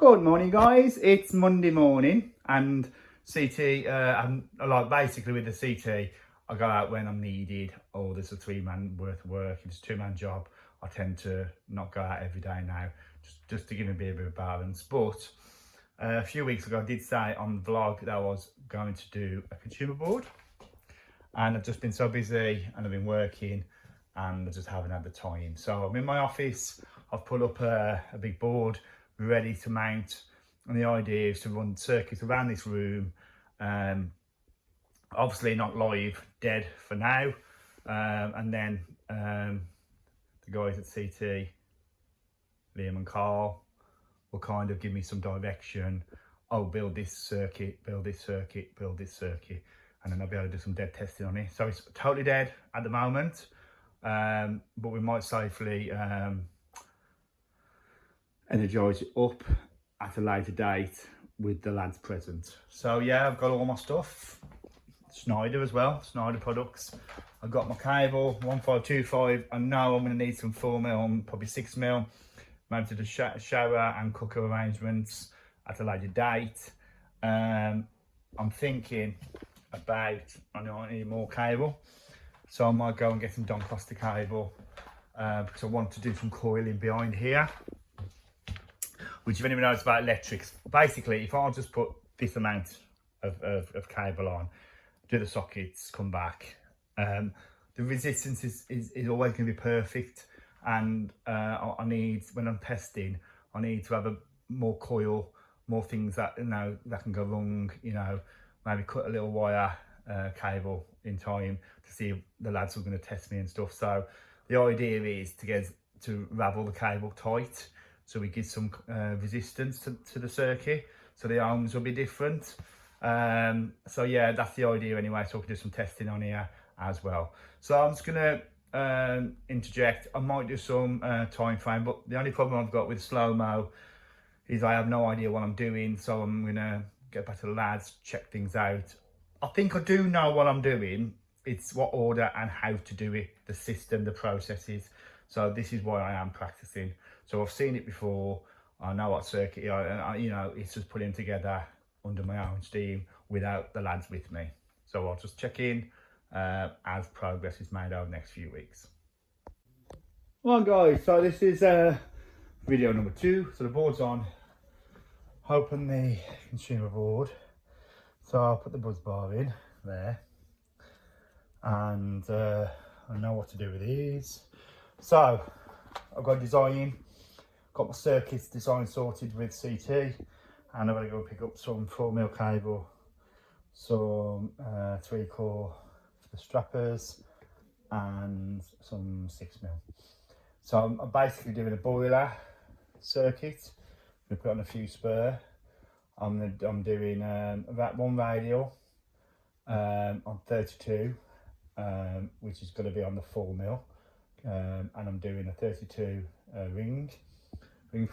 Good morning, guys. It's Monday morning, and CT. I'm like basically with the CT. I go out when I'm needed, or there's a 3-man worth of work. If it's a 2-man job, I tend to not go out every day now, just to give me a bit of balance. But a few weeks ago, I did say on the vlog that I was going to do a consumer board, and I've just been so busy and I've been working, and I just haven't had the time. So I'm in my office. I've put up a big board ready to mount, and the idea is to run circuits around this room, obviously not live, dead for now, and then the guys at CT, Liam and Carl, will kind of give me some direction. Oh, build this circuit, build this circuit, build this circuit, and then I'll be able to do some dead testing on it. So it's totally dead at the moment, but we might safely energise it up at a later date with the lads present. So yeah, I've got all my stuff. Schneider as well, Schneider products. I've got my cable, 1525. I know I'm going to need some 4mm, probably 6mm, mounted a shower and cooker arrangements at a later date. I'm thinking about, I know I need more cable, so I might go and get some Doncaster cable, because I want to do some coiling behind here. Which, if anyone knows about electrics, basically, if I just put this amount of cable on, do the sockets, come back, the resistance is always going to be perfect. And I need, when I'm testing, I need to have more coil, more things that, you know, that can go wrong, you know, maybe cut a little wire cable in time to see if the lads are going to test me and stuff. So the idea is to ravel the cable tight, so we give some resistance to the circuit, so the ohms will be different. So yeah, that's the idea anyway, so we can do some testing on here as well. So I'm just gonna interject. I might do some time frame, but the only problem I've got with slow-mo is I have no idea what I'm doing, so I'm gonna get back to the lads, check things out. I think I do know what I'm doing. It's what order and how to do it, the system, the processes. So this is why I am practicing. So I've seen it before, I know what circuit, you know, it's just putting together under my own steam without the lads with me. So I'll just check in as progress is made over the next few weeks. Well guys, so this is video number 2. So the board's on, open the consumer board. So I'll put the buzz bar in there, and I know what to do with these. So I've got design, got my circuits design sorted with CT, and I'm going to go pick up some 4mm cable, some 3-core for the strappers, and some 6mm. So I'm basically doing a boiler circuit. I'm going to put on a few spur. I'm doing that one radial on 32, which is going to be on the 4mm. And I'm doing a 32 ring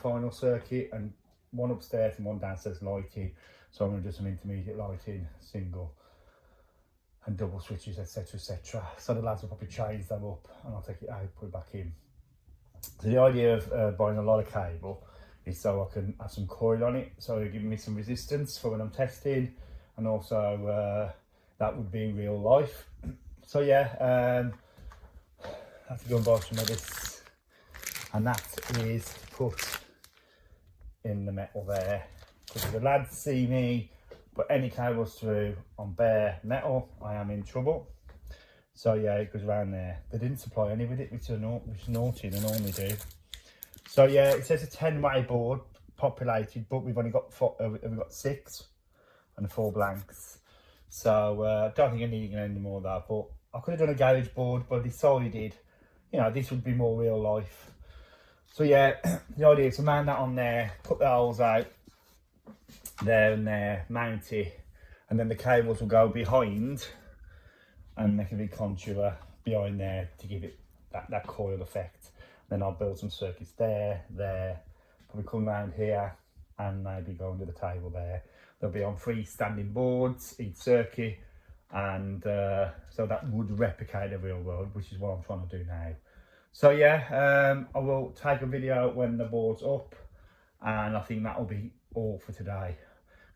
final circuit, and one upstairs and one downstairs lighting. So I'm going to do some intermediate lighting, single and double switches, etc, etc. So the lads will probably change them up, and I'll take it out, put it back in. So the idea of buying a lot of cable is so I can have some coil on it, so it'll give me some resistance for when I'm testing, and also that would be in real life. So yeah, I have to go and buy some of this, and that is to put in the metal there, because if the lads see me put any cables through on bare metal, I am in trouble. So yeah, it goes around there. They didn't supply any with it, which is naughty, they normally do. So yeah, it says a 10-way board populated, but we've only got 6 and 4 blanks. So I don't think I need any more of that, but I could have done a garage board, but I decided, you know, this would be more real life. So yeah, the idea is to mount that on there, cut the holes out there and there, mount it, and then the cables will go behind and make a big contour behind there to give it that coil effect. Then I'll build some circuits there, probably come around here, and maybe go under the table there. They'll be on freestanding boards, each circuit, and so that would replicate the real world, which is what I'm trying to do now. So yeah, I will take a video when the board's up, and I think that will be all for today.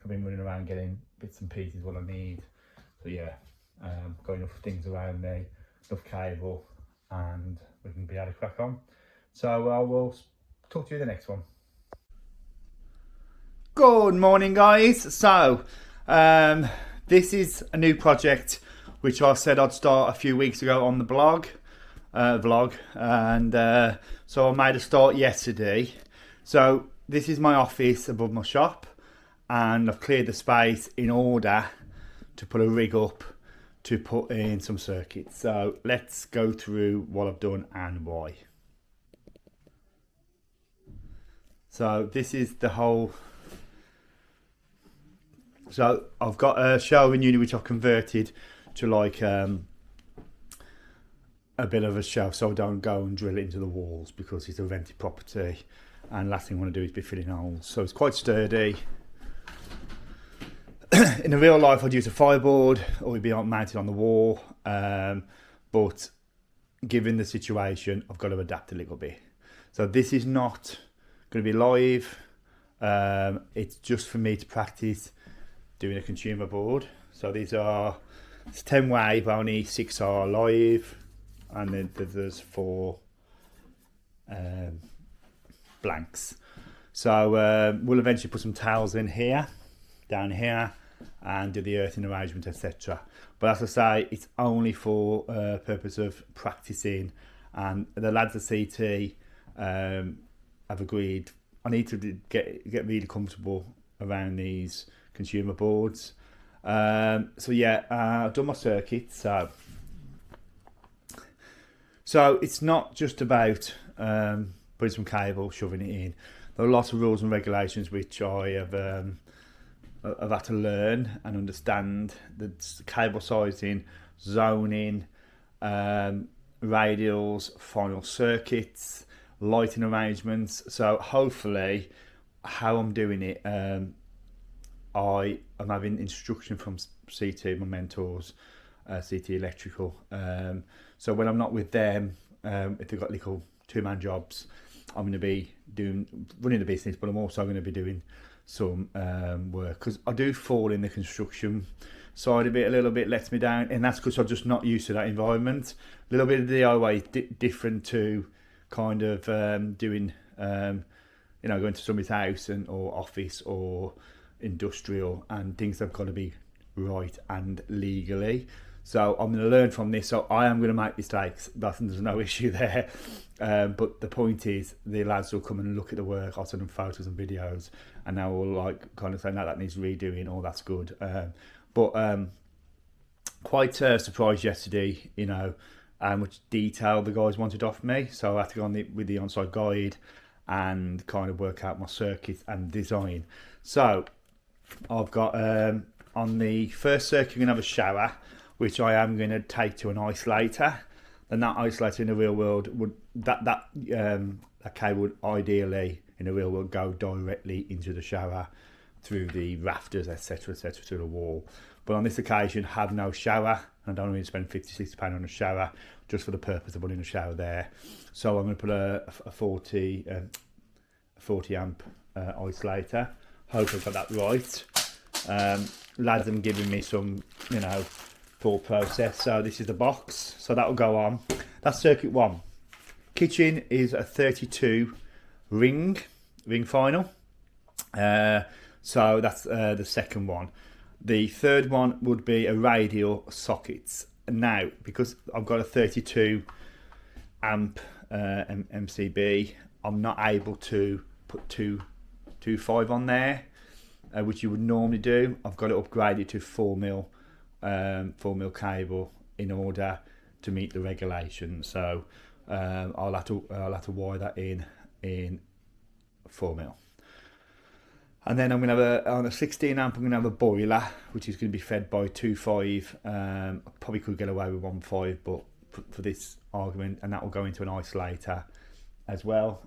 I've been running around getting bits and pieces what I need. So yeah, got enough things around me, enough cable, and we can be able to crack on. So I will talk to you in the next one. Good morning, guys. So this is a new project which I said I'd start a few weeks ago on the vlog, and so I made a start yesterday. So this is my office above my shop, and I've cleared the space in order to put a rig up to put in some circuits. So let's go through what I've done and why. So this is the whole. So I've got a shelving unit which I've converted to like a bit of a shelf, so I don't go and drill it into the walls because it's a rented property, and last thing I want to do is be filling holes. So it's quite sturdy. In the real life I'd use a fireboard or it'd be mounted on the wall, but given the situation I've got to adapt a little bit. So this is not going to be live, it's just for me to practice doing a consumer board. So these are, it's 10 wave, only 6 are live, and then there's 4 blanks. So we'll eventually put some towels in here, down here, and do the earthing arrangement, etc. But as I say, it's only for purpose of practicing, and the lads at CT have agreed I need to get really comfortable around these consumer boards. So yeah, I've done my circuit. So it's not just about putting some cable, shoving it in. There are lots of rules and regulations which I have had to learn and understand. The cable sizing, zoning, radials, final circuits, lighting arrangements. So hopefully how I'm doing it, I am having instruction from CT, my mentors, CT Electrical. So when I'm not with them, if they've got little 2-man jobs, I'm going to be running the business, but I'm also going to be doing some work, because I do fall in the construction side of it a little bit, lets me down, and that's because I'm just not used to that environment. A little bit of DIY different to kind of doing, going to somebody's house or office or industrial, and things have got to be right and legally. So I'm going to learn from this. So I am going to make mistakes. There's no issue there. But the point is, the lads will come and look at the work. I'll send them photos and videos, and they will like kind of say, no, that needs redoing, or that's good. But quite surprised yesterday, how much detail the guys wanted off me. So I had to go on with the on-site guide and kind of work out my circuit and design. So I've got on the first circuit, you're going to have a shower, which I am going to take to an isolator. Then that isolator in the real world would that cable would ideally in the real world go directly into the shower through the rafters, etc., to the wall. But on this occasion, have no shower, and I don't really spend £50-60 on a shower just for the purpose of putting a shower there. So I'm going to put a 40 amp isolator. Hope I've got that right. Lads have given me some, thought process. So this is the box, so that will go on. That's circuit 1. Kitchen is a 32 ring final. So that's the second one. The third one would be a radial sockets. Now, because I've got a 32 amp MCB, I'm not able to put 2.5 on there, which you would normally do. I've got to upgrade it to 4mm cable in order to meet the regulations. So I'll have to wire that in 4mm. And then I'm going to have on a 16 amp, I'm going to have a boiler, which is going to be fed by 2.5. I probably could get away with 1.5, but for this argument, and that will go into an isolator as well,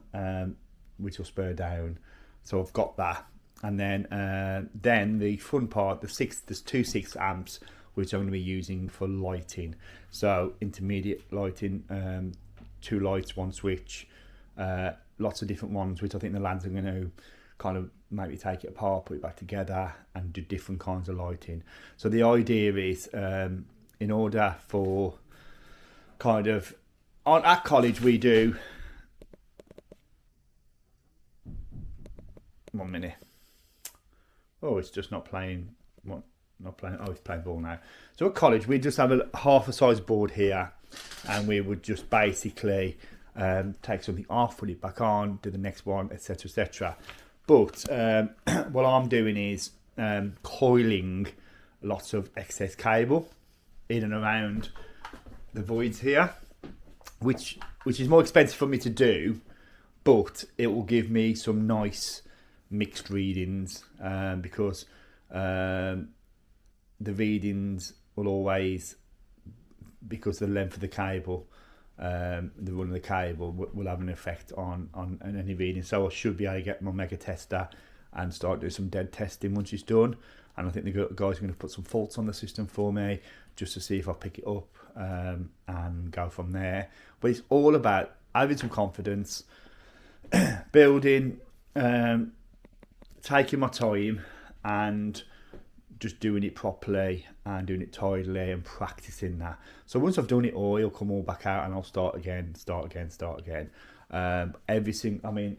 which will spur down. So I've got that. And then the fun part, there's 2 6 amps, which I'm going to be using for lighting. So intermediate lighting, 2 lights, 1 switch, lots of different ones, which I think the lads are going to kind of maybe take it apart, put it back together, and do different kinds of lighting. So the idea is, in order for kind of, at college we do, 1 minute. Oh, it's just not playing. What? Not playing. Oh, it's playing ball now. So at college, we just have a half a size board here, and we would just basically take something off, put it back on, do the next one, etc., etc. But what I'm doing is coiling lots of excess cable in and around the voids here, which is more expensive for me to do, but it will give me some nice mixed readings, because the readings will always, because the length of the cable, the run of the cable will have an effect on any reading. So I should be able to get my mega tester and start doing some dead testing once it's done. And I think the guys are going to put some faults on the system for me just to see if I pick it up, and go from there. But it's all about having some confidence, building, taking my time and just doing it properly and doing it tidily and practicing that. So once I've done it all, it'll come all back out and I'll start again. Everything, I mean,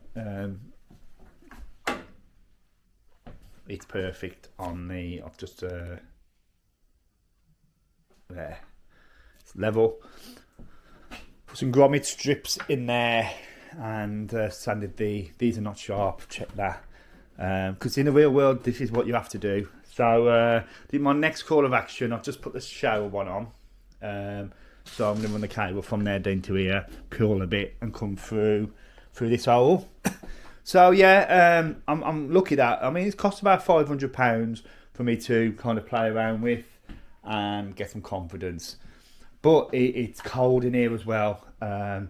it's perfect on the, I've just, there, it's level. Put some grommet strips in there and sanded these are not sharp, check that. Because in the real world, this is what you have to do. So my next call of action, I've just put the shower one on. So I'm going to run the cable from there down to here, pull a bit and come through this hole. So yeah, I'm lucky that, I mean, it's cost about £500 for me to kind of play around with and get some confidence. But it's cold in here as well, and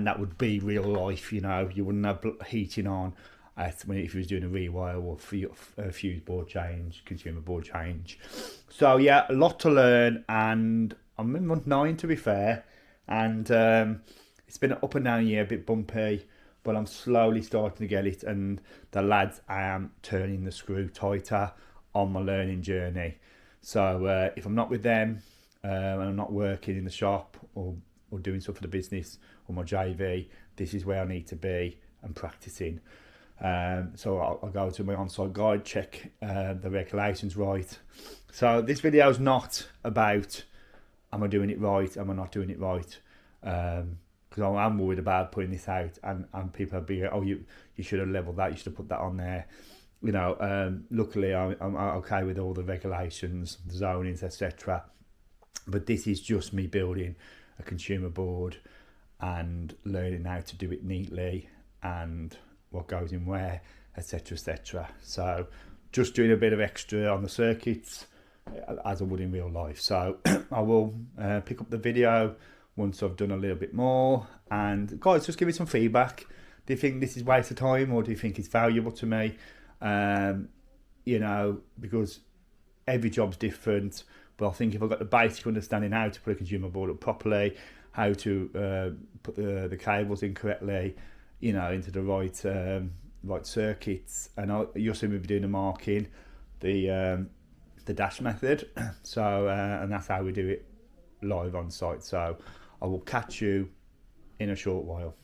that would be real life, you know. You wouldn't have heating on if you was doing a rewire or a fuse board change, consumer board change. So yeah, a lot to learn, and I'm in month 9 to be fair, and it's been an up and down year, a bit bumpy, but I'm slowly starting to get it, and the lads am turning the screw tighter on my learning journey. So if I'm not with them, and I'm not working in the shop or doing stuff for the business or my JV, this is where I need to be and practicing. So I'll go to my on-site guide, check the regulations right. So this video is not about am I doing it right, am I not doing it right, because I'm worried about putting this out and people be, oh, you should have leveled that, you should have put that on there. You know, luckily I'm okay with all the regulations, the zonings, etc. But this is just me building a consumer board and learning how to do it neatly and what goes in where, etc., etc. So just doing a bit of extra on the circuits as I would in real life. So I will pick up the video once I've done a little bit more. And guys, just give me some feedback. Do you think this is a waste of time, or do you think it's valuable to me? You know, because every job's different. But I think if I've got the basic understanding how to put a consumer board up properly, how to put the cables in correctly, you know, into the right circuits, and you'll see me doing the marking, the dash method. So and that's how we do it live on site. So I will catch you in a short while.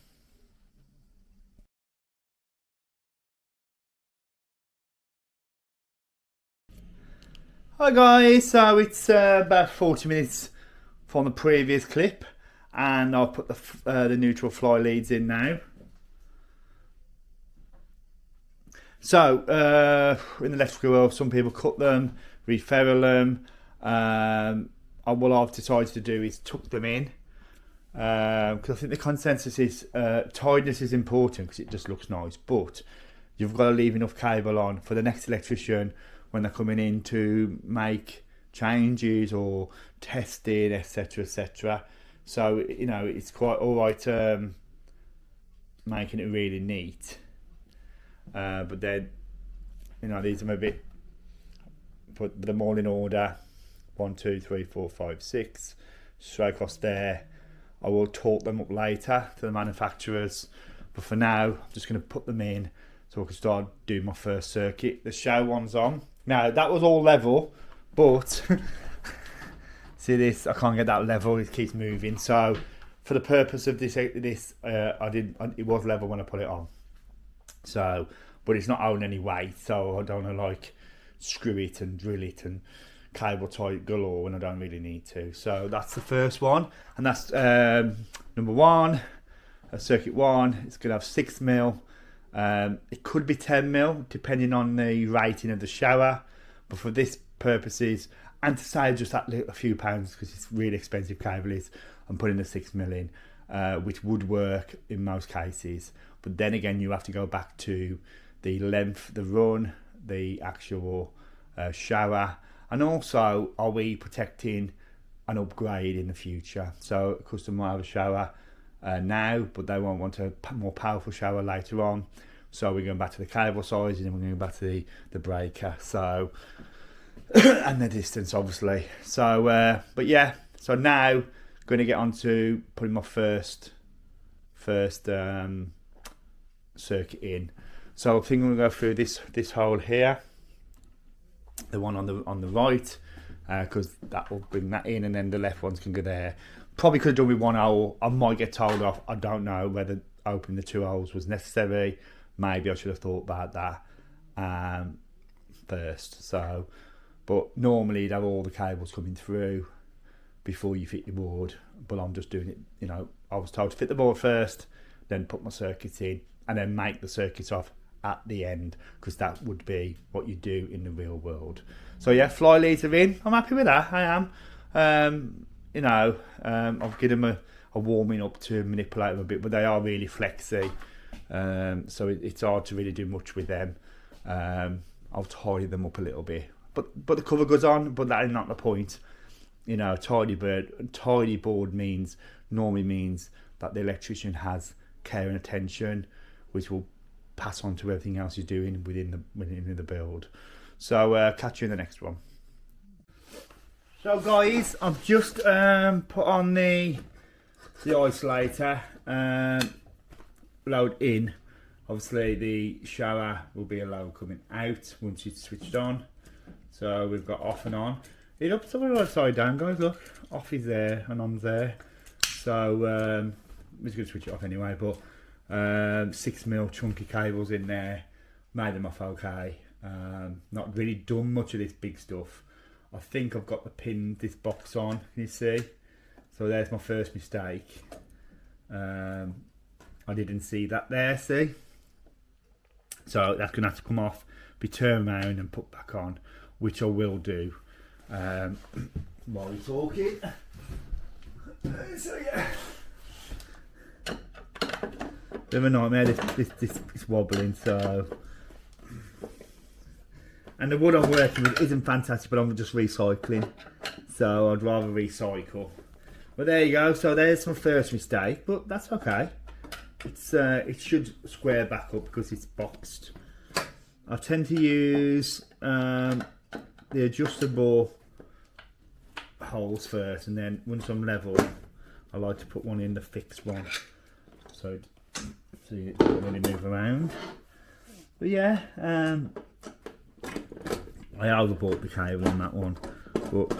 Hi guys, so it's about 40 minutes from the previous clip, and I'll put the neutral fly leads in now. So in the electrical world, some people cut them, referral them. What I've decided to do is tuck them in, because I think the consensus is tidiness is important because it just looks nice, but you've got to leave enough cable on for the next electrician when they're coming in to make changes or testing, etc., etc. So, you know, it's quite all right making it really neat. But then, you know, these are a bit, put them all in order. 1, 2, 3, 4, 5, 6, straight across there. I will talk them up later to the manufacturers, but for now, I'm just going to put them in so I can start doing my first circuit. The shower one's on. Now that was all level, but see this, I can't get that level, it keeps moving. So for the purpose of this, it was level when I put it on. So, but it's not holding any weight, so I don't want to like screw it and drill it and cable tie it galore when I don't really need to. So that's the first one, and that's number one, circuit one. It's gonna have 6mm. It could be 10mm depending on the rating of the shower, but for this purposes, and to save just that little, a few pounds, because it's really expensive cable, is I'm putting the 6mm in, which would work in most cases. But then again, you have to go back to the length, the run, the actual shower, and also are we protecting an upgrade in the future. So a customer might have a shower now, but they won't want a more powerful shower later on. So we're going back to the cable size, and then we're going back to the breaker. So and the distance, obviously. So but yeah, so now going to get on to putting my first circuit in. So I think I'm going to go through this hole here, the one on the right, because that will bring that in, and then the left ones can go there. Probably could have done with one hole. I might get told off. I don't know whether opening the 2 holes was necessary. Maybe I should have thought about that first. So, but normally you'd have all the cables coming through before you fit your board. But I'm just doing it, you know, I was told to fit the board first, then put my circuits in, and then make the circuits off at the end, because that would be what you do in the real world. So yeah, fly leads are in. I'm happy with that. I am. You know, I've given them a warming up to manipulate them a bit, but they are really flexy. So it's hard to really do much with them. I'll tidy them up a little bit, but the cover goes on. But that is not the point. You know, tidy board normally means that the electrician has care and attention, which will pass on to everything else you're doing within the build. So catch you in the next one. So guys, I've just put on the isolator, load in. Obviously the shower will be a load coming out once it's switched on. So we've got off and on. It upside down, guys, look. Off is there and on's there. So I'm just going to switch it off anyway, but 6mm chunky cables in there, made them off okay. Not really done much of this big stuff. I think I've got this box on, can you see? So there's my first mistake. I didn't see that there, see? So that's going to have to come off, be turned around and put back on, which I will do while we're talking. So yeah. Bit of a nightmare, this wobbling, so. And the wood I'm working with isn't fantastic, but I'm just recycling. So I'd rather recycle. But there you go, so there's my first mistake, but that's okay. It should square back up because it's boxed. I tend to use the adjustable holes first, and then once I'm level, I like to put one in the fixed one. So it doesn't really move around. But yeah, I overbought the cable on that one, but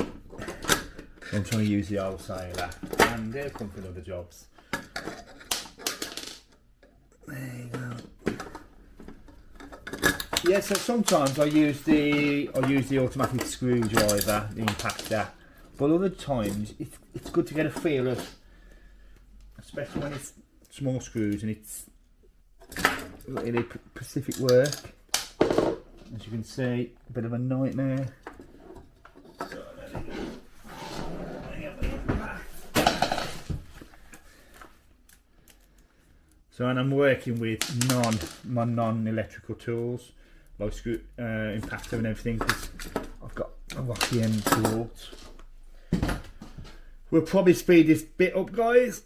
I'm trying to use the old sailor, and they'll come for other jobs. There you go. Yeah, so sometimes I use the automatic screwdriver, the impactor, but other times it's good to get a feel of, especially when it's small screws and it's really specific work. As you can see, a bit of a nightmare. So, and I'm working with non-electrical tools, like screw, impactor and everything, because I've got a rocky end towards. We'll probably speed this bit up, guys.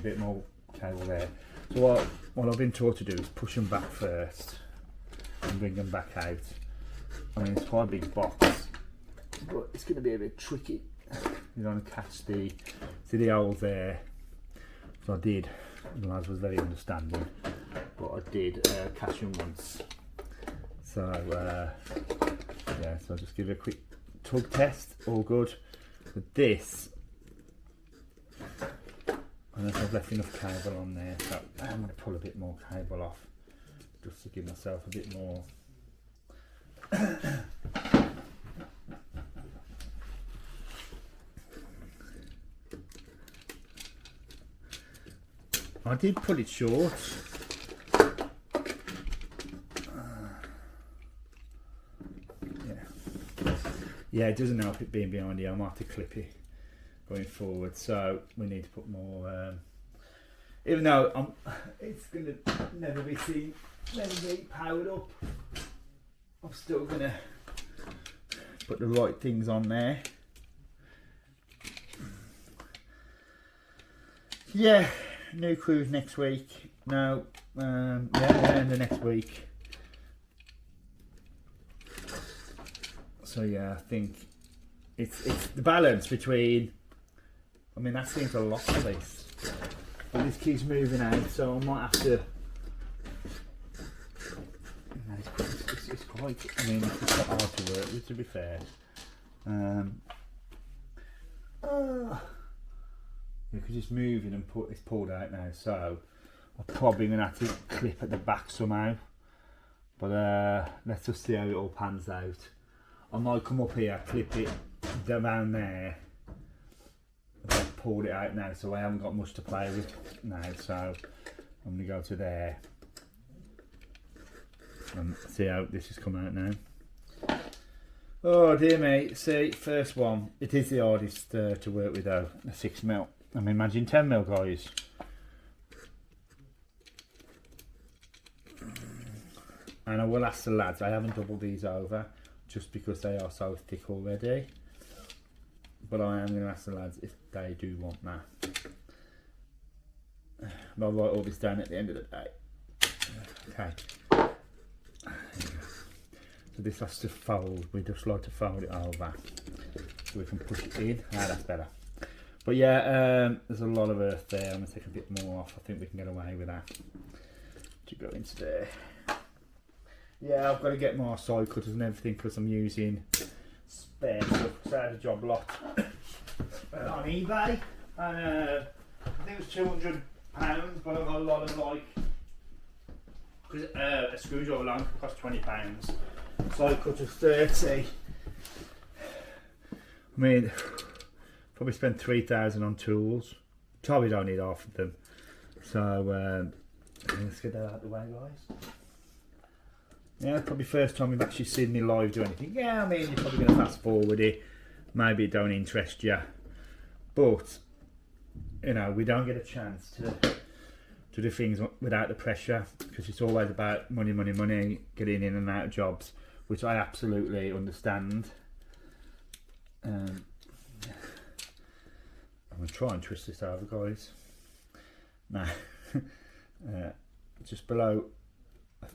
bit more cable there. So what I've been taught to do is push them back first and bring them back out. I mean, it's quite a big box, but it's going to be a bit tricky. You don't catch the holes there. So I did. The lads was very understanding, but I did catch them once. So yeah, so I'll just give it a quick tug test. All good. With this, unless I've left enough cable on there, so I'm going to pull a bit more cable off just to give myself a bit more. I did pull it short. Yeah, it doesn't help it being behind here. I might have to clip it going forward, so we need to put more. Even though it's going to never be seen, never be powered up, I'm still going to put the right things on there. Yeah, new cruise next week. No, yeah, end of next week. So yeah, I think it's the balance between. I mean, that seems a lot for this, but this keeps moving out, so I might have to. It's quite. I mean, it's quite hard to work with, to be fair. Because it's moving and it's pulled out now, so I'm probably gonna have to clip at the back somehow. But let's just see how it all pans out. I might come up here, clip it down there, and I've pulled it out now, so I haven't got much to play with now, so I'm going to go to there and see how this has come out now. Oh dear me, see, first one, it is the hardest to work with though, a 6mm. I mean, imagine 10mm guys. And I will ask the lads, I haven't doubled these over, just because they are so thick already, but I am going to ask the lads if they do want that. I'll write all this down at the end of the day. Okay, so this has to fold. We just like to fold it over so we can push it in. Ah, that's better. But yeah, there's a lot of earth there. I'm going to take a bit more off. I think we can get away with that to go into there. Yeah, I've got to get more side cutters and everything because I'm using spare stuff. So I had a job lot on eBay, and I think it was £200, but I got a lot of like, because a screwdriver alone costs £20, side cutters 30. I mean, probably spent 3,000 on tools. Probably don't need half of them. So let's get that out of the way, guys. Yeah, probably first time you've actually seen me live do anything. Yeah, I mean, you're probably going to fast forward it. Maybe it don't interest you. But, you know, we don't get a chance to do things without the pressure, because it's always about money, money, money, getting in and out of jobs, which I absolutely understand. I'm going to try and twist this over, guys. Now, just below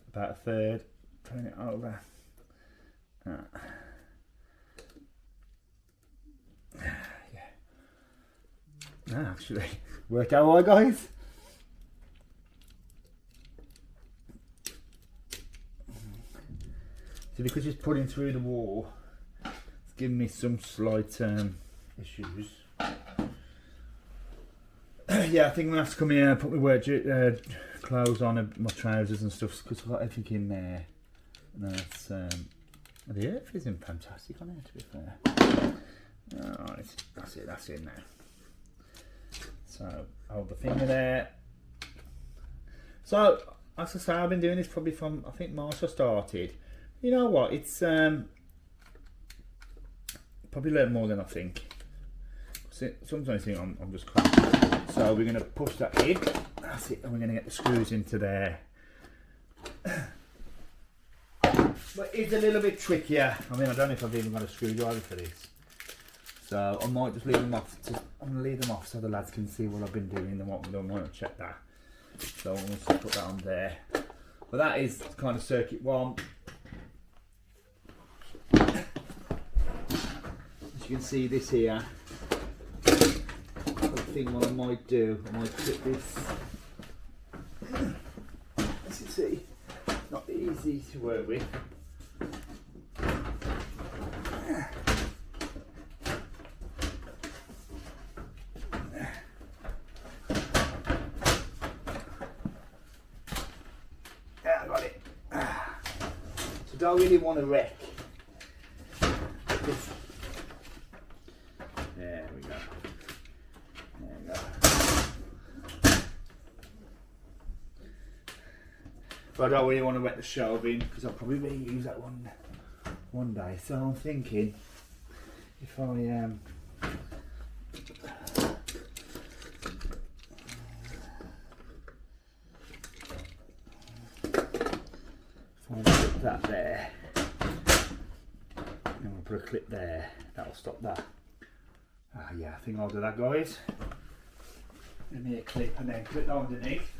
about a third. Turn it over. Yeah. No, actually, worked out alright, guys. So because it's putting through the wall, it's giving me some slight issues. Yeah, I think I'm going to have to come here and put my work clothes on and my trousers and stuff, because I've got everything in there. And that's the earth isn't fantastic on here, to be fair. Alright, that's it now. So hold the finger there. So as I say, I've been doing this probably from, I think, March I started. You know what, it's probably learned more than I think. Sometimes I think I'm just crap. So we're going to push that in. That's it, and we're going to get the screws into there. But it's a little bit trickier. I mean, I don't know if I've even got a screwdriver for this. So I might just leave them off. I'm gonna leave them off so the lads can see what I've been doing and what we don't want to check that. So I'm going to put that on there. But that is kind of circuit one. As you can see, this here. I think what I might do, I might put this. As you see, not easy to work with. Yeah, I got it. So don't really want to wreck this. There we go. There we go. But I don't really want to wet the shelving because I'll probably reuse that one day. So I'm thinking if I put that there, and we'll put a clip there, that'll stop that. Yeah, I think I'll do that, guys. Give me a clip and then clip that underneath.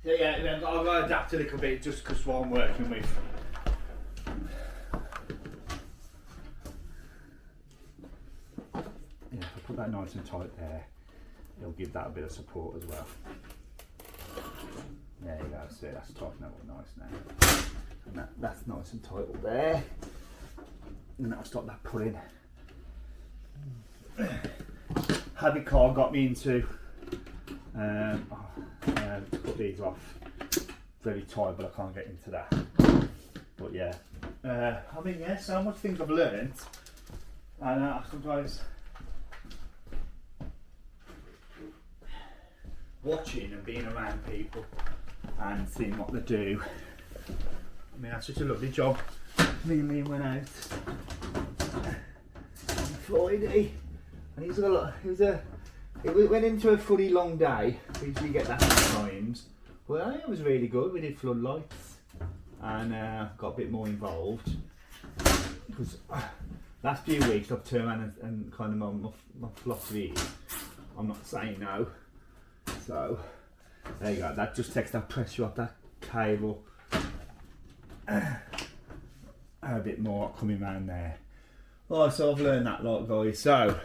So yeah, I've got to adapt a little bit just because what I'm working with. Yeah, if I put that nice and tight there, it'll give that a bit of support as well. There you go, see, that's tightened up nice now. And that's nice and tight up there. And that'll stop that pulling. Habit car got me into to put these off very tight, but I can't get into that. But yeah, I mean, yeah, so much things I've learned, and sometimes watching and being around people and seeing what they do. I mean, that's such a lovely job. Me and me went out on Friday, and it went into a fully long day. We usually get that sometimes. Well, it was really good. We did floodlights and got a bit more involved. Because last few weeks I've turned around and kind of my philosophy is I'm not saying no. So there you go. That just takes that pressure off that cable. A bit more coming round there. Oh, so I've learned that lot, guys. So.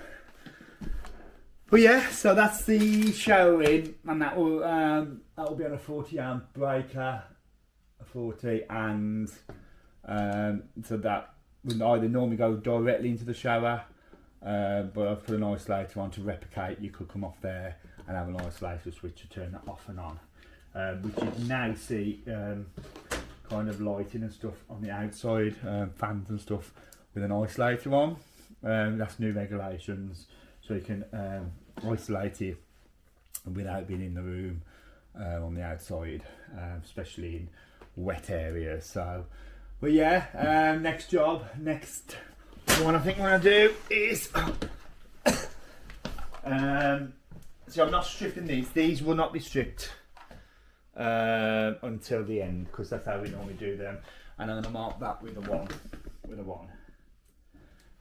But yeah, so that's the showering, and that will be on a 40 amp breaker, a 40, and so that would either normally go directly into the shower, but I've put an isolator on to replicate. You could come off there and have an isolator switch to turn that off and on, which you can now see kind of lighting and stuff on the outside, fans and stuff with an isolator on. That's new regulations. So you can isolate it without being in the room on the outside, especially in wet areas. So, but yeah, next one I think I'm going to do is, so I'm not stripping these. These will not be stripped until the end because that's how we normally do them. And I'm going to mark that with a 1.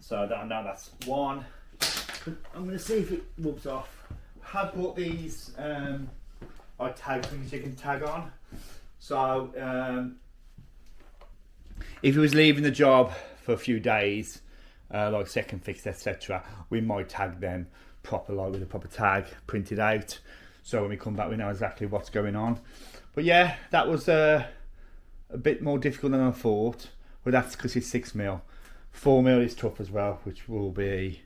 So that, now that's 1. I'm going to see if it rubs off. I have bought these tag things you can tag on. So if he was leaving the job for a few days, like second fix, etc., we might tag them proper, like with a proper tag printed out. So when we come back, we know exactly what's going on. But yeah, that was a bit more difficult than I thought. But that's because it's 6mm. 4mm is tough as well, which will be,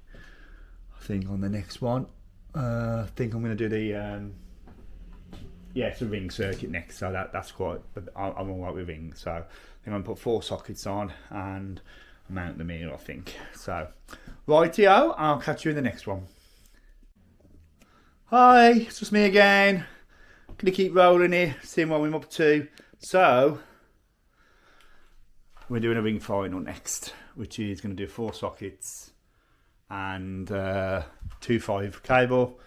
I think, on the next one. I think I'm going to do the it's a ring circuit next, so that's quite, but I'm alright with rings. So I think I'm going to put 4 sockets on and mount them here, I think. So rightio, I'll catch you in the next one. Hi, it's just me again. Gonna keep rolling here, seeing what I'm up to. So we're doing a ring final next, which is going to do 4 sockets and 2.5 cable.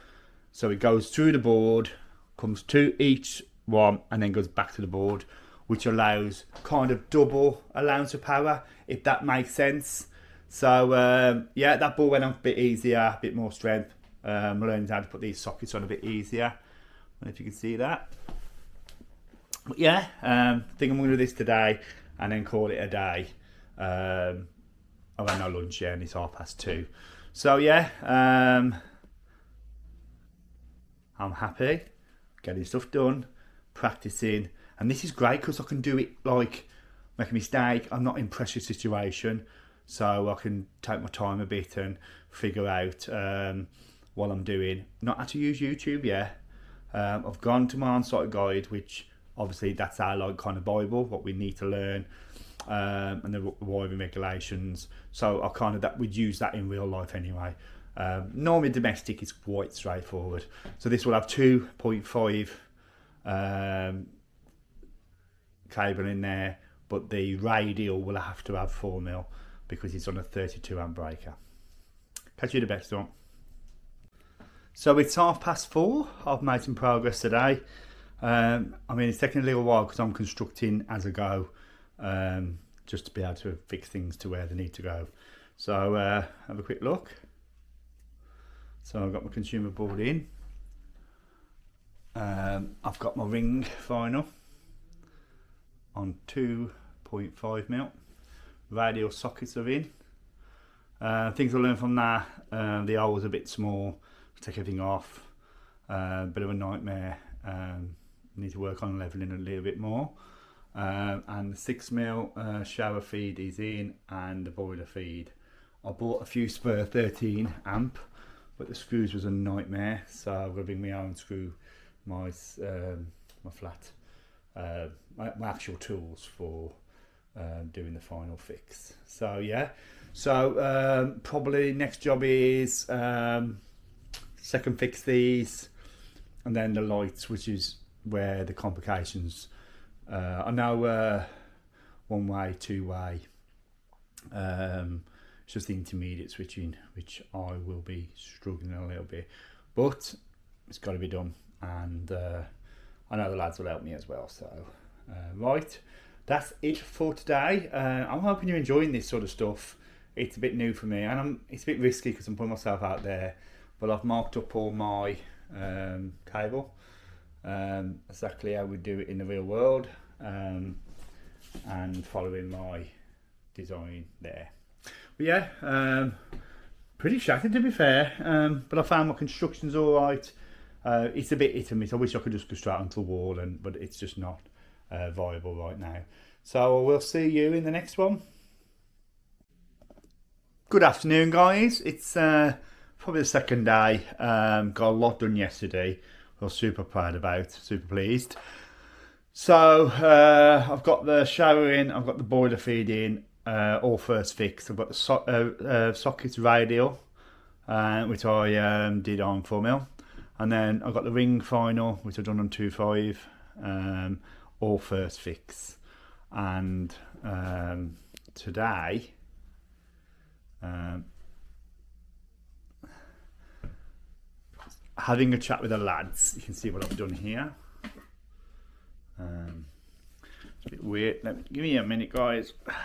So it goes through the board, comes to each one, and then goes back to the board, which allows kind of double allowance of power, if that makes sense. So yeah, that ball went on a bit easier, a bit more strength. Learned how to put these sockets on a bit easier. I don't know if you can see that. But yeah, I think I'm going to do this today and then call it a day. I've had no lunch yet and it's 2:30. So yeah, I'm happy getting stuff done, practicing, and this is great because I can do it like make a mistake. I'm not in pressure situation, so I can take my time a bit and figure out what I'm doing. Not how to use YouTube yet. I've gone to my on-site guide, which obviously that's our like kind of Bible, what we need to learn, and the wiring regulations. So I kind of that would use that in real life anyway. Normally domestic is quite straightforward. So this will have 2.5 cable in there, but the radial will have to have 4mm because it's on a 32 amp breaker. Catch you the best one. So it's 4:30. I've made some progress today. I mean, it's taking a little while because I'm constructing as I go, just to be able to fix things to where they need to go. So have a quick look. So I've got my consumer board in. I've got my ring final on 2.5mm. Radial sockets are in. Things I learned from that, the hole was a bit small. Take everything off. Bit of a nightmare. Need to work on leveling a little bit more. And the 6mm shower feed is in, and the boiler feed. I bought a few spare 13 amp, but the screws was a nightmare, so I'm gonna bring my own screw, my flat, my actual tools for doing the final fix. So yeah, so probably next job is second fix these, and then the lights, which is where the complications. I know one way, two way. It's just the intermediate switching, which I will be struggling a little bit, but it's got to be done, and I know the lads will help me as well. So right, that's it for today. I'm hoping you're enjoying this sort of stuff. It's a bit new for me, and it's a bit risky because I'm putting myself out there, but I've marked up all my cable, exactly how we do it in the real world, and following my design there. But yeah, pretty shattered to be fair, but I found my construction's all right. It's a bit hit and miss. I wish I could just go straight onto the wall, but it's just not viable right now. So we'll see you in the next one. Good afternoon, guys. It's probably the second day. Got a lot done yesterday. I was super proud about, super pleased. So I've got the shower in, I've got the boiler feed in, all first fixed. I've got the sockets radial, which I did on 4mm, and then I've got the ring final, which I've done on 2.5, all first fix. And today, having a chat with the lads, you can see what I've done here. It's a bit weird. Give me a minute, guys. I've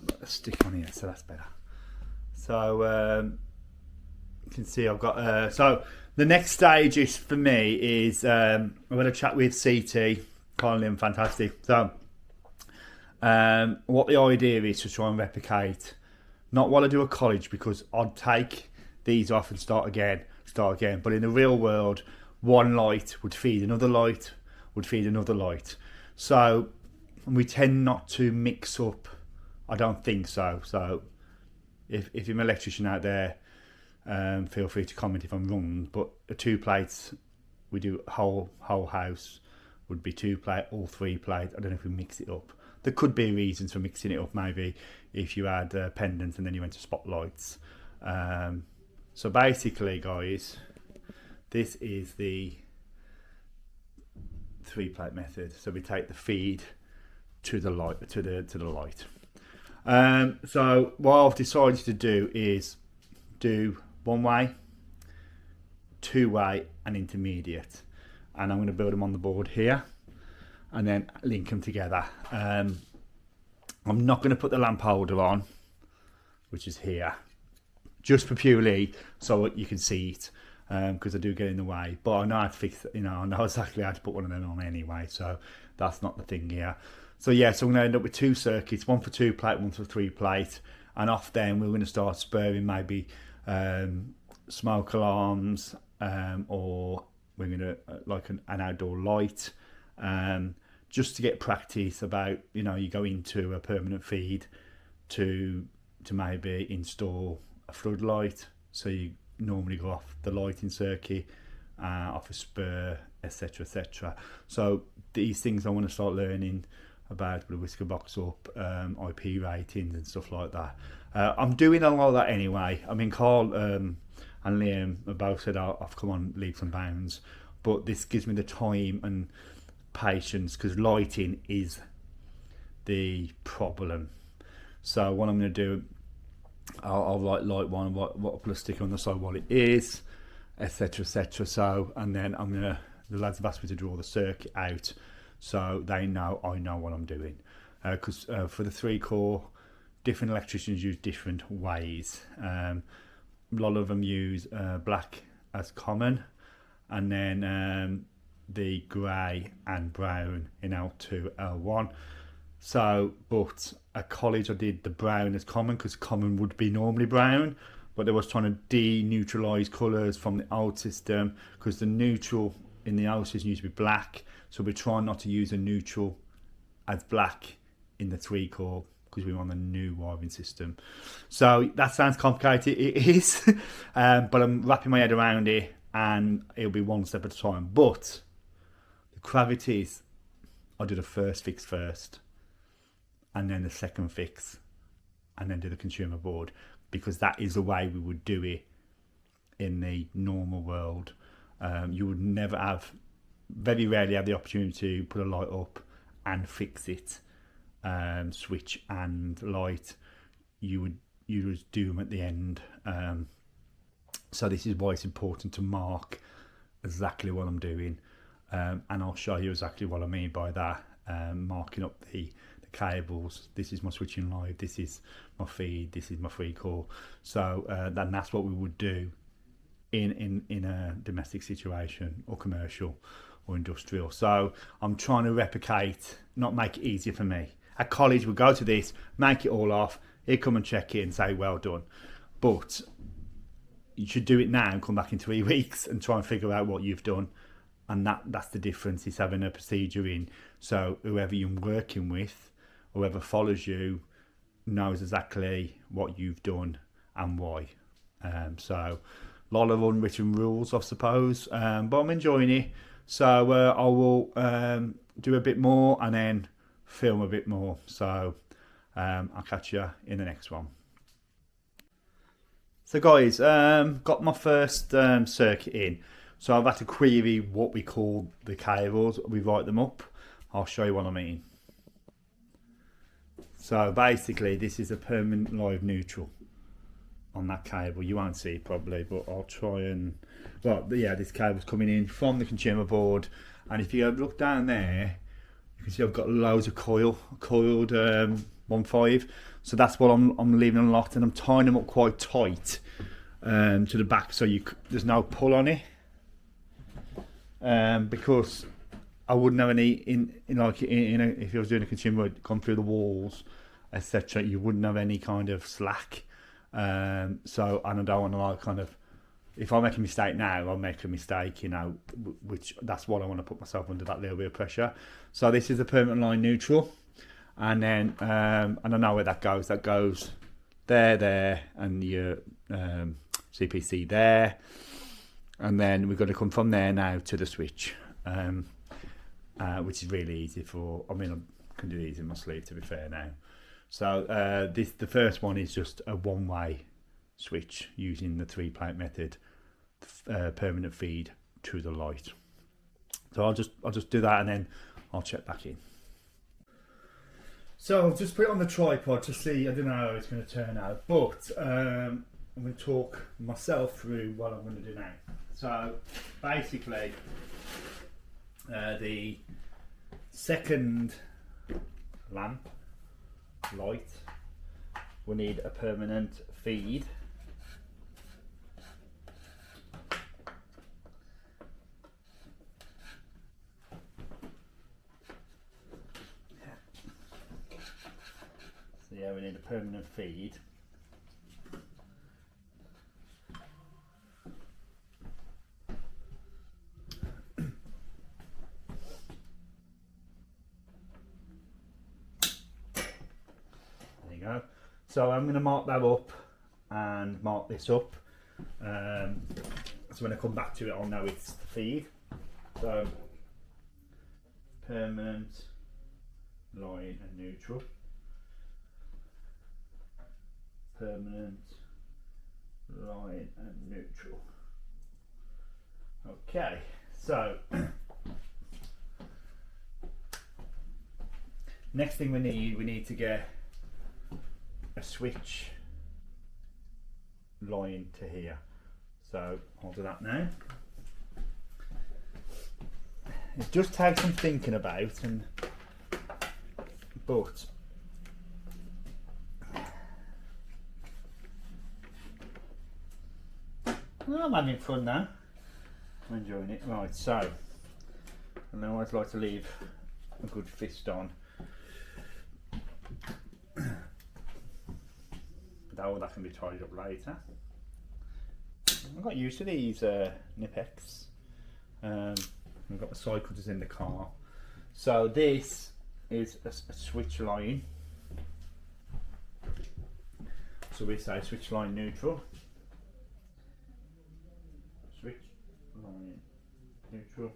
got the stick on here, so that's better. So you can see I've got. So the next stage is for me is I'm going to chat with CT, calling him fantastic. So what the idea is to try and replicate, not while I do a college, because I'd take these off and start again. But in the real world, one light would feed another light, would feed another light. So we tend not to mix up. I don't think so. So if you're an electrician out there, feel free to comment if I'm wrong. But the 2 plates, we do whole house would be 2 plate, all 3 plate. I don't know if we mix it up. There could be reasons for mixing it up. Maybe if you had pendants and then you went to spotlights. So basically, guys, this is the 3 plate method. So we take the feed to the light, to the light. So what I've decided to do is do 1 way, 2 way, and intermediate, and I'm going to build them on the board here, and then link them together. I'm not going to put the lamp holder on which is here, just for purely so you can see it, because I do get in the way. But I know how to fix it, I know exactly how to put one of them on anyway, so that's not the thing here. So yeah, so I'm going to end up with 2 circuits, one for 2 plate, one for 3 plate, and off then we're going to start spurring maybe smoke alarms, or we're going to like an outdoor light, just to get practice about, you go into a permanent feed to maybe install a floodlight, so you normally go off the lighting circuit, off a spur, etc, etc. So these things I want to start learning about with a whisker box up, IP ratings and stuff like that. I'm doing a lot of that anyway. I mean, Carl and Liam have both said I've come on leaps and bounds, but this gives me the time and patience, because lighting is the problem. So what I'm going to do, I'll light one, what put a sticker on the side what it is, etc, etc. So, and then the lads have asked me to draw the circuit out, so they know I know what I'm doing, because for the 3 core, different electricians use different ways. A lot of them use black as common, and then the grey and brown in L2, L1. So, but at college I did the brown as common, because common would be normally brown, but they was trying to de-neutralise colours from the old system, because the neutral in the old system used to be black, so we're trying not to use a neutral as black in the 3 core, because we're on the new wiring system. So that sounds complicated, it is, but I'm wrapping my head around it, and it'll be one step at a time. But the gravity is, I'll do the first fix first, and then the second fix, and then do the consumer board, because that is the way we would do it in the normal world. You would never have, very rarely have the opportunity to put a light up and fix it, switch and light. You would do them at the end. So this is why it's important to mark exactly what I'm doing, and I'll show you exactly what I mean by that. Marking up the cables. This is my switching live, this is my feed, this is my 3 core. So then that's what we would do in a domestic situation, or commercial, or industrial. So I'm trying to replicate, not make it easier for me. At college we go to this, make it all off, here come and check it and say well done. But you should do it now and come back in 3 weeks and try and figure out what you've done. And that's the difference, is having a procedure in, so whoever you're working with, whoever follows you, knows exactly what you've done and why. So a lot of unwritten rules, I suppose, but I'm enjoying it. So I will do a bit more and then film a bit more. So I'll catch you in the next one. So guys, got my first circuit in. So I've had to query what we call the cables. We write them up. I'll show you what I mean. So basically this is a permanent live neutral on that cable. You won't see it probably, but I'll try and, well yeah, this cable's coming in from the consumer board, and if you look down there you can see I've got loads of coiled 1.5, so that's what I'm leaving unlocked, and I'm tying them up quite tight to the back, so there's no pull on it, because I wouldn't have any if I was doing a consumer, gone through the walls, etc. You wouldn't have any kind of slack. So, and I don't want to if I make a mistake now, I'll make a mistake, which that's what I want to put myself under, that little bit of pressure. So this is a permanent line neutral, and then and I know where that goes. That goes there, and your CPC there, and then we've got to come from there now to the switch. Which is really easy I can do these in my sleeve, to be fair now. So the first one is just a one-way switch using the 3-plate method, permanent feed to the light. So I'll just do that and then I'll check back in. So I'll just put it on the tripod to see. I don't know how it's going to turn out, but I'm going to talk myself through what I'm going to do now. So basically, the second lamp light we need a permanent feed. So yeah, we need a permanent feed. So I'm going to mark that up and mark this up. So when I come back to it, I'll know it's the feed. So permanent, line and neutral. Permanent, line and neutral. Okay, so next thing we need to get a switch line to here. So I'll do that now. It just takes some thinking about, but I'm having fun now. I'm enjoying it. Right, so and I always like to leave a good fist on. That can be tidied up later. I got used to these Nipex. We've got the side cutters in the car. So this is a switch line. So we say switch line neutral. Switch line neutral.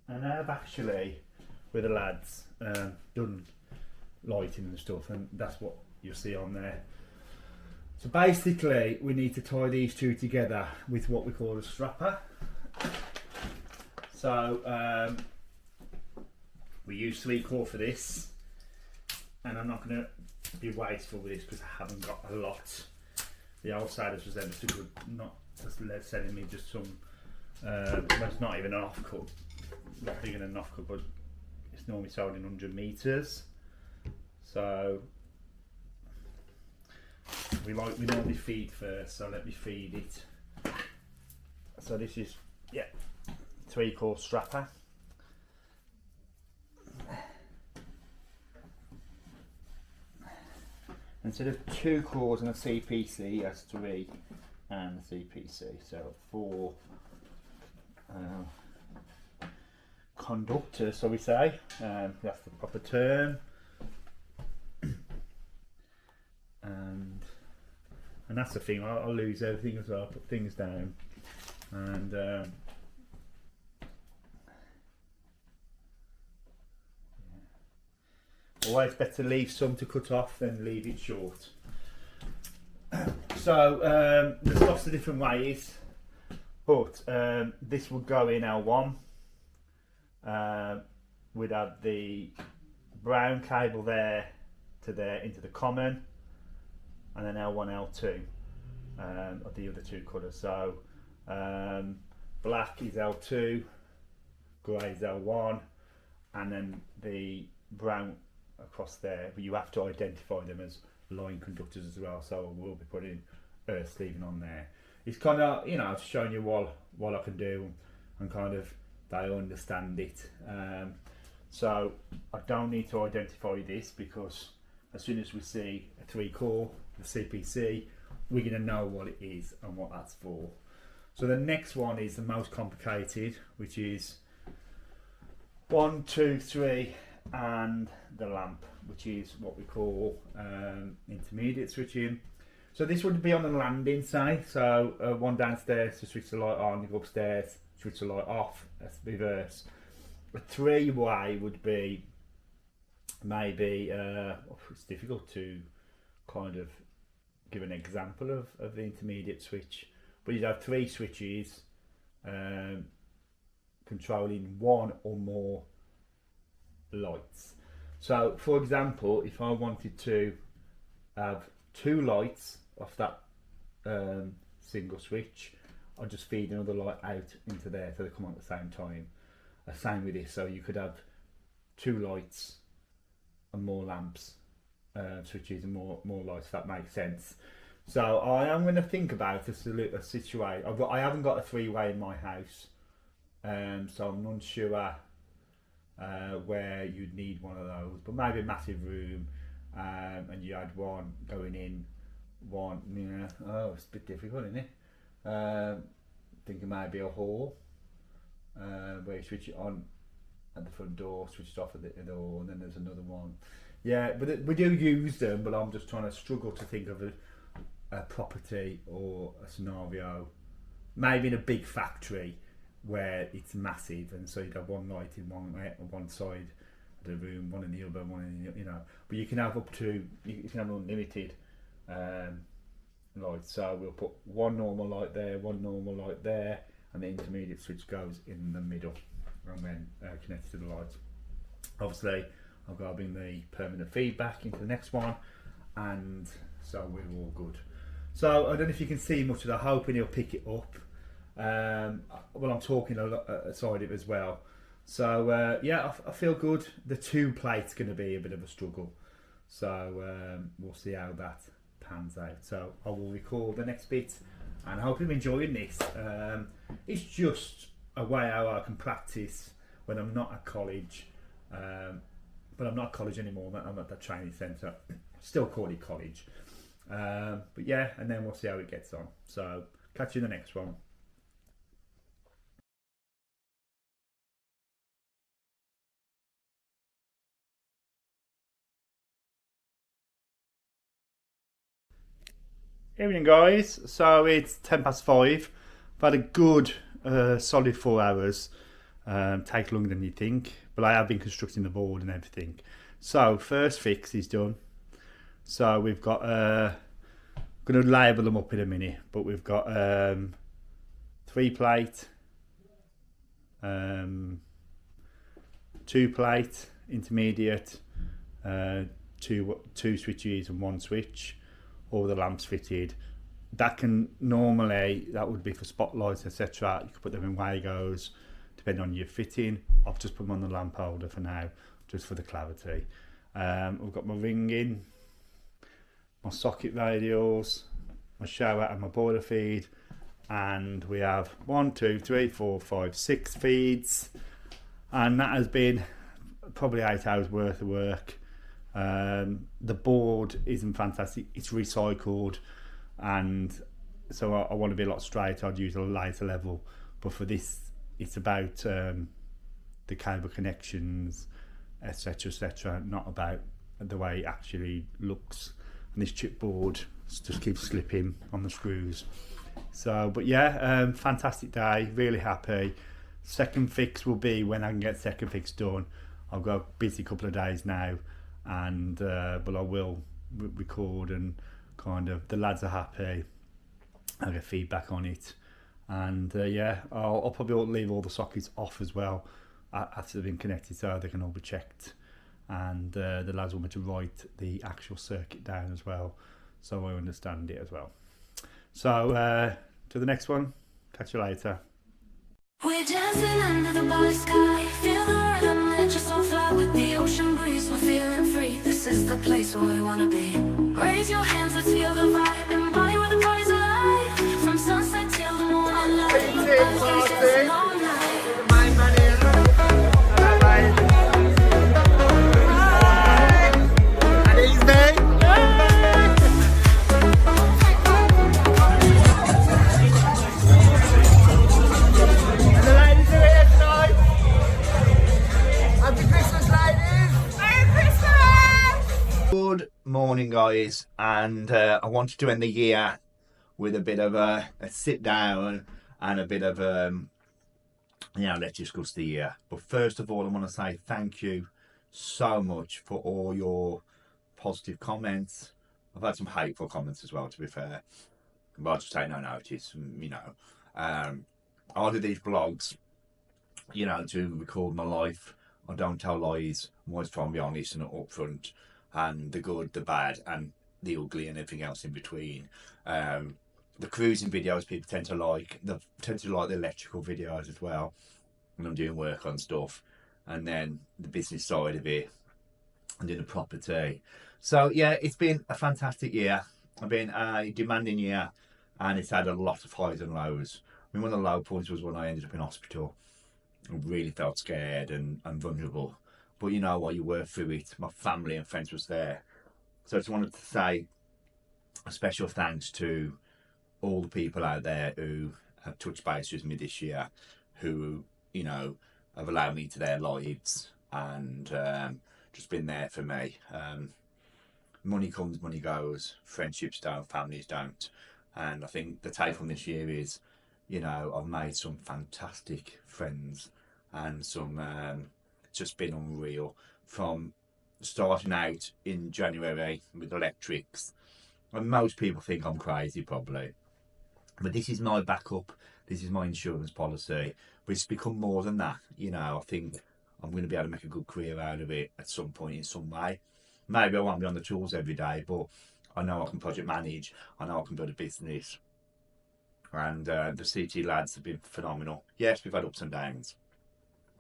And I've actually, with the lads, done lighting and stuff, and that's what you'll see on there. So basically, we need to tie these two together with what we call a strapper. So we use 3/4 for this, and I'm not going to be wasteful with this because I haven't got a lot. The old siders was ever so good, not just sending me just some. It's not even an offcut. Not bigger than an offcut, but it's normally sold in 100 meters. So we normally feed first. So let me feed it. So this is 3/4 strapper. Instead of 2 cores and a CPC, that's 3 and a CPC. So 4. Conductor, so we say, that's the proper term, and that's the thing. I'll lose everything as well. Put things down, and always better leave some to cut off than leave it short. So there's lots of different ways, but this will go in L1. We'd have the brown cable there to there into the common, and then L1, L2 of the other two colours. So black is L2, grey is L1, and then the brown across there, but you have to identify them as line conductors as well. So we'll be putting earth sleeving on there. It's kind of, just showing you what I can do, and kind of they understand it. So I don't need to identify this, because as soon as we see a 3/4, the CPC, we're going to know what it is and what that's for. So the next one is the most complicated, which is 1, 2, 3 and the lamp, which is what we call intermediate switching. So this would be on the landing, say. So one downstairs to switch the light on, you go upstairs, switch the light off, that's the reverse. A 3-way would be maybe, it's difficult to kind of give an example of the intermediate switch, but you'd have 3 switches controlling 1 or more lights. So for example, if I wanted to have 2 lights off that single switch, I'll just feed another light out into there so they come on at the same time. same with this. So you could have 2 lights and more lamps, switches and more lights. If that makes sense. So I am going to think about a situation. I haven't got a 3-way in my house, so I'm not sure where you'd need one of those. But maybe a massive room, and you had one going in, one. Yeah, oh, it's a bit difficult, isn't it? Thinking maybe a hall, where you switch it on at the front door, switch it off at the door, and then there's another one. Yeah, but we do use them. But I'm just trying to struggle to think of a property or a scenario, maybe in a big factory where it's massive, and so you'd have one light in one side of the room, one in the other, one in the, But you can have up to, you can have unlimited lights. So we'll put one normal light there, one normal light there, and the intermediate switch goes in the middle and then connected to the lights. Obviously, I've got to bring the permanent feedback into the next one, and so we're all good. So I don't know if you can see much of that. Hoping he'll pick it up. Well, I'm talking aside it as well. So yeah, I feel good. The 2 plate's going to be a bit of a struggle. So we'll see how that pans out. So I will record the next bit, and I hope you're enjoying this. It's just a way how I can practice when I'm not at college. But I'm not at college anymore. I'm at the training centre. Still call it college. But yeah, and then we'll see how it gets on. So catch you in the next one. Evening guys, so it's 5:10. I've had a good solid 4 hours. Take longer than you think, but I have been constructing the board and everything. So first fix is done. So we've got going to label them up in a minute, but we've got 3 plate, 2 plate, intermediate, two switches and 1 switch, all the lamps fitted. That can normally, that would be for spotlights, etc. You can put them in Wagos, depending on your fitting. I've just put them on the lamp holder for now, just for the clarity. We've got my ringing, my socket radials, my shower and my boiler feed, and we have 1, 2, 3, 4, 5, 6 feeds, and that has been probably 8 hours worth of work. The board isn't fantastic, it's recycled, and so I want to be a lot straighter. I'd use a lighter level, but for this it's about the cable connections, etc., not about the way it actually looks. And this chipboard just keeps slipping on the screws. So, but yeah, fantastic day, really happy. Second fix will be when I can get second fix done. I've got a busy couple of days now, and but I will record, and kind of the lads are happy. I'll get feedback on it, and yeah, I'll probably leave all the sockets off as well after they've been connected, so they can all be checked. And the lads want me to write the actual circuit down as well, so I understand it as well. So to the next one, catch you later. We're dancing under the blue sky, feel the rhythm, let your soul fly with the ocean breeze. We're feeling free, this is the place where we wanna be. Raise your hands, let's feel the vibe, embody where the party's alive. From sunset till the morning light, let's dancing all night. Good morning guys, and I wanted to end the year with a bit of a sit down and a bit of let's discuss the year. But first of all, I want to say thank you so much for all your positive comments. I've had some hateful comments as well, to be fair, but I'll just take no notice. I do these blogs, to record my life. I don't tell lies. I'm always trying to be honest and upfront, and the good, the bad, and the ugly, and everything else in between. The cruising videos people tend to like. They tend to like the electrical videos as well. and I'm doing work on stuff, and then the business side of it, and doing the property. So yeah, it's been a fantastic year. I've been a demanding year, and it's had a lot of highs and lows. I mean, one of the low points was when I ended up in hospital. I really felt scared and vulnerable. But you know what, you work through it. My family and friends was there. So I just wanted to say a special thanks to all the people out there who have touched base with me this year, who, you know, have allowed me to their lives and just been there for me. Money comes, money goes. Friendships don't, families don't. And I think the take from this year is, you know, I've made some fantastic friends and some, it's just been unreal. From starting out in January with electrics, and most people think I'm crazy probably, but this is my backup, this is my insurance policy, but it's become more than that. You know, I think I'm going to be able to make a good career out of it at some point in some way. Maybe I won't be on the tools every day, but I know I can project manage, I know I can build a business. And the CT lads have been phenomenal. Yes, we've had ups and downs.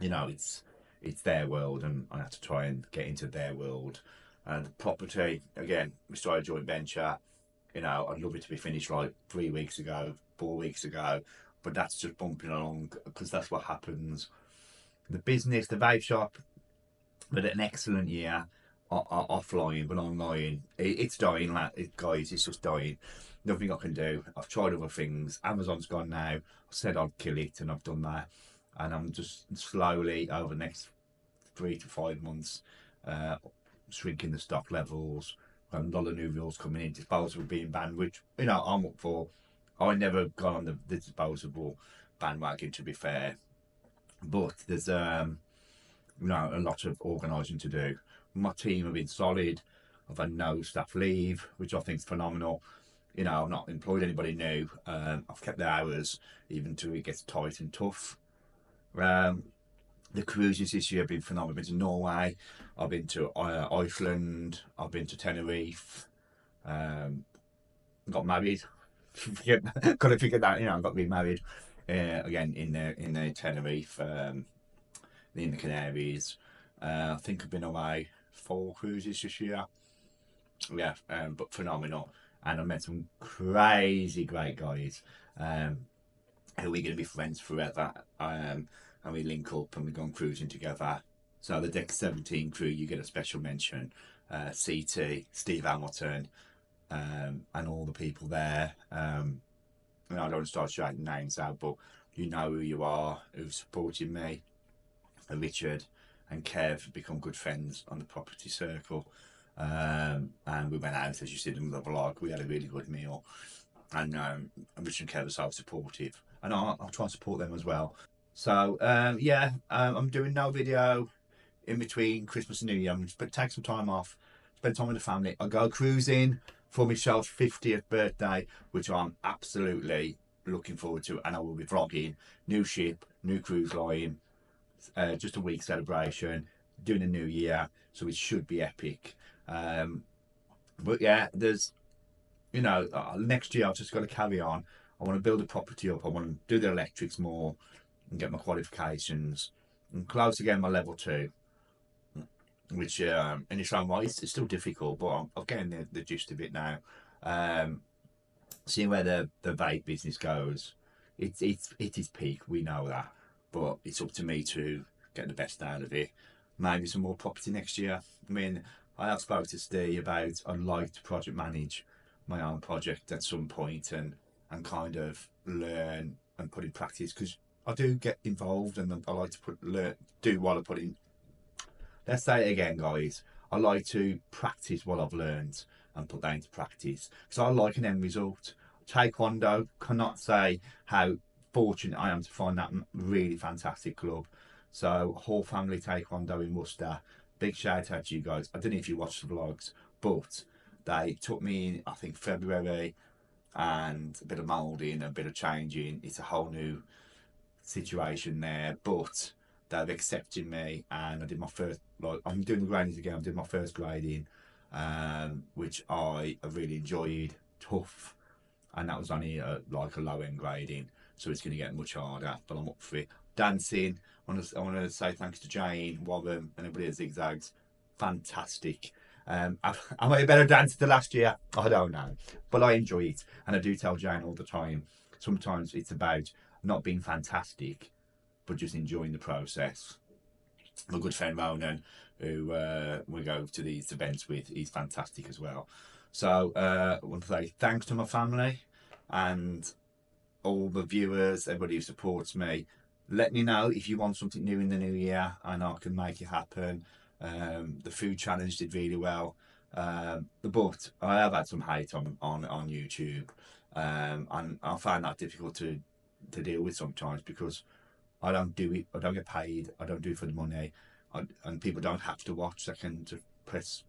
You know, it's their world, and I have to try and get into their world. And the property, again, we started a joint venture. You know, I'd love it to be finished like 3 weeks ago, 4 weeks ago, but that's just bumping along because that's what happens. The business, the vape shop, but an excellent year offline, but online, it's dying, guys. It's just dying. Nothing I can do. I've tried other things. Amazon's gone now. I said I'd kill it, and I've done that. And I'm just slowly over the next 3 to 5 months shrinking the stock levels. A lot of new rules coming in, disposable being banned, which, you know, I'm up for. I never got on the disposable bandwagon, to be fair, but there's you know, a lot of organising to do. My team have been solid. I've had no staff leave, which I think is phenomenal. You know, I've not employed anybody new. I've kept the hours even till it gets tight and tough. The cruises this year have been phenomenal. I've been to Norway, I've been to Iceland, I've been to Tenerife, got married. Got to figure that, you know, I got remarried again in the Tenerife, in the Canaries. I think I've been away 4 cruises this year. Yeah, but phenomenal. And I met some crazy great guys who are going to be friends forever. And we link up and we go on cruising together. So the Deck 17 crew, you get a special mention. CT, Steve Hamilton, and all the people there. And I don't want to start shouting names out, but you know who you are, who've supported me. Richard and Kev become good friends on the property circle. And we went out, as you see in the vlog, we had a really good meal. And Richard and Kev are so supportive. And I'll try and support them as well. So, yeah, I'm doing no video in between Christmas and New Year. I'm going to take some time off, spend time with the family. I'll go cruising for Michelle's 50th birthday, which I'm absolutely looking forward to. And I will be vlogging, new ship, new cruise line, just a week celebration, doing a new year. So it should be epic. But yeah, there's, you know, next year I've just got to carry on. I want to build a property up. I want to do the electrics more and get my qualifications and close again my level 2, which in its own way it's still difficult, but I'm getting the gist of it now. Seeing where the vape business goes, it is peak, we know that, but it's up to me to get the best out of it. Maybe some more property next year. I mean, I have spoken to Steve about I'd like to project manage my own project at some point and kind of learn and put in practice, because I do get involved and I like to do what I put in. Let's say it again, guys. I like to practice what I've learned and put that into practice, because I like an end result. Taekwondo, cannot say how fortunate I am to find that really fantastic club. So, whole family Taekwondo in Worcester. Big shout out to you guys. I don't know if you watch the vlogs, but they took me in, I think, February, and a bit of moulding, a bit of changing. It's a whole new situation there, but they've accepted me, and I did my first, like, I'm doing the gradings again. I'm doing my first grading, which I really enjoyed. Tough, and that was only like a low end grading, so it's going to get much harder, but I'm up for it. Dancing, I want to say thanks to Jane, Wobham, and everybody at Zigzags. Fantastic. Am I a better dancer than last year? I don't know, but I enjoy it, and I do tell Jane all the time. Sometimes it's about not being fantastic, but just enjoying the process. My good friend Ronan, who we go to these events with, he's fantastic as well. So I want to say thanks to my family and all the viewers, everybody who supports me. Let me know if you want something new in the new year, and I can make it happen. The food challenge did really well, but I have had some hate on YouTube, and I find that difficult to deal with sometimes, because I don't do it. I don't get paid. I don't do it for the money, and people don't have to watch. They can just press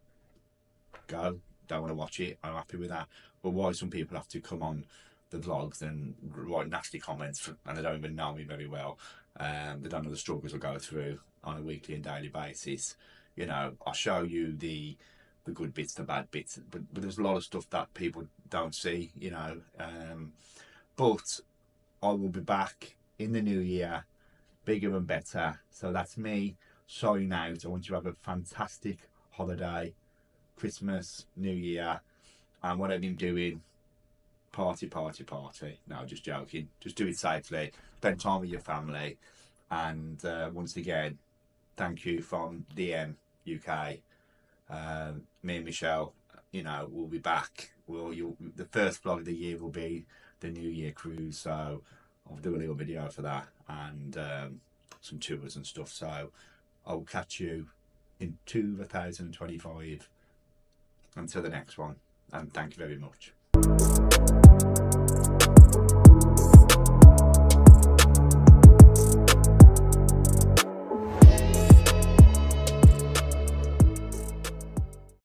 go. Don't want to watch it. I'm happy with that. But why some people have to come on the vlogs and write nasty comments, and they don't even know me very well. They don't know the struggles I go through on a weekly and daily basis. You know, I show you the good bits, the bad bits, but there's a lot of stuff that people don't see. You know, but I will be back in the new year, bigger and better. So that's me signing out. I want you to have a fantastic holiday, Christmas, New Year, and whatever you're doing, party. No, just joking. Just do it safely. Spend time with your family. And once again, thank you from DM UK. Me and Michelle, you know, we'll be back. The first vlog of the year will be the New Year cruise. So I'll do a little video for that, and some tours and stuff. So I'll catch you in 2025 until the next one, and thank you very much.